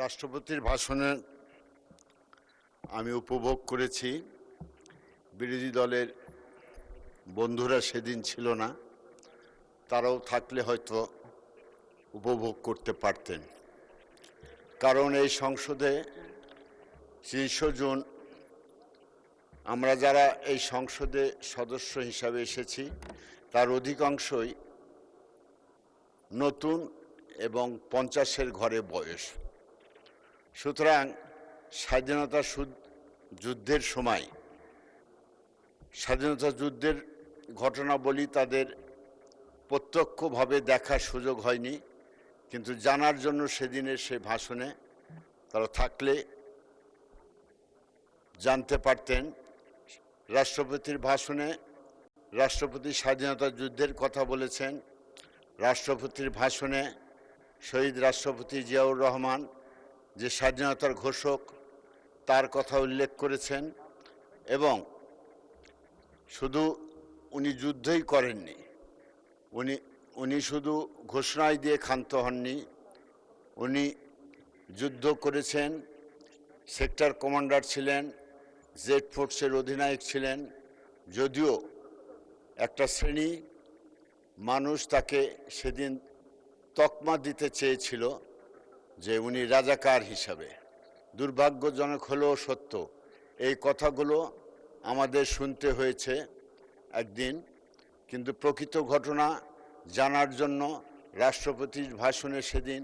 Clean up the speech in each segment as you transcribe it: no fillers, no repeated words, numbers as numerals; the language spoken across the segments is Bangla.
রাষ্ট্রপতির ভাষণে আমি উপভোগ করেছি। বিরোধী দলের বন্ধুরা সেদিন ছিল না, তারাও থাকলে হয়তো উপভোগ করতে পারতেন। কারণ এই সংসদে ৩০ জুন আমরা যারা এই সংসদে সদস্য হিসাবে এসেছি তার অধিকাংশই নতুন এবং ৫০-এর ঘরে বয়স। সুতরাং স্বাধীনতা যুদ্ধের সময় স্বাধীনতা যুদ্ধের ঘটনাবলী তাদের প্রত্যক্ষভাবে দেখার সুযোগ হয়নি, কিন্তু জানার জন্য সেদিনের সেই ভাষণে তারা থাকলে জানতে পারতেন। রাষ্ট্রপতির ভাষণে রাষ্ট্রপতি স্বাধীনতা যুদ্ধের কথা বলেছেন। রাষ্ট্রপতির ভাষণে শহীদ রাষ্ট্রপতি জিয়াউর রহমান যে স্বাধীনতার ঘোষক তার কথা উল্লেখ করেছেন, এবং শুধু উনি যুদ্ধই করেননি, উনি শুধু ঘোষণায় দিয়ে ক্ষান্ত হননি, উনি যুদ্ধ করেছেন, সেক্টর কমান্ডার ছিলেন, জেড ফোর্সের অধিনায়ক ছিলেন। যদিও একটা শ্রেণী মানুষ তাকে সেদিন তকমা দিতে চেয়েছিল যে উনি রাজাকার হিসাবে। দুর্ভাগ্যজনক হলেও সত্য, এই কথাগুলো আমাদের শুনতে হয়েছে একদিন, কিন্তু প্রকৃত ঘটনা জানার জন্য রাষ্ট্রপতির ভাষণে সেদিন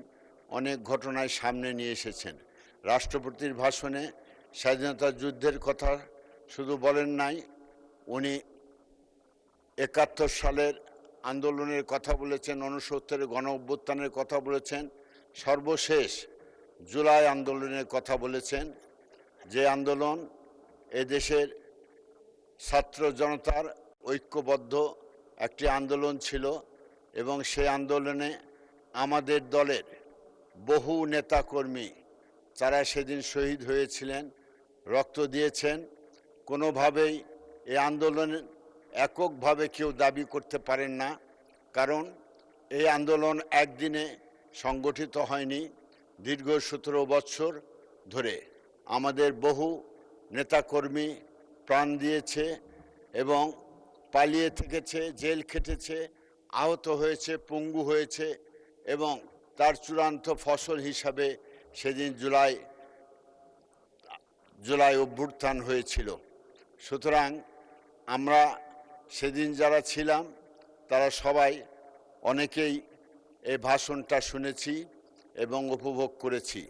অনেক ঘটনায় সামনে নিয়ে এসেছেন। রাষ্ট্রপতির ভাষণে স্বাধীনতা যুদ্ধের কথা শুধু বলেন নাই, উনি ৭১ সালের আন্দোলনের কথা বলেছেন, ৬৯-এর গণ অভ্যুত্থানের কথা বলেছেন, সর্বশেষ জুলাই আন্দোলনের কথা বলেছেন, যে আন্দোলন এদেশের ছাত্র জনতার ঐক্যবদ্ধ একটি আন্দোলন ছিল, এবং সেই আন্দোলনে আমাদের দলের বহু নেতাকর্মী যারা সেদিন শহীদ হয়েছিলেন, রক্ত দিয়েছেন। কোনোভাবেই এই আন্দোলন এককভাবে কেউ দাবি করতে পারেন না, কারণ এই আন্দোলন একদিনে সংগঠিত হয়নি। দীর্ঘ ১৭ বৎসর ধরে আমাদের বহু নেতাকর্মী প্রাণ দিয়েছে এবং পালিয়ে থেকেছে, জেল খেটেছে, আহত হয়েছে, পঙ্গু হয়েছে, এবং তার চূড়ান্ত ফসল হিসাবে সেদিন জুলাই অভ্যুত্থান হয়েছিল। সুতরাং আমরা সেদিন যারা ছিলাম তারা সবাই অনেকেই এই ভাষণটা শুনেছি এবং উপভোগ করেছি।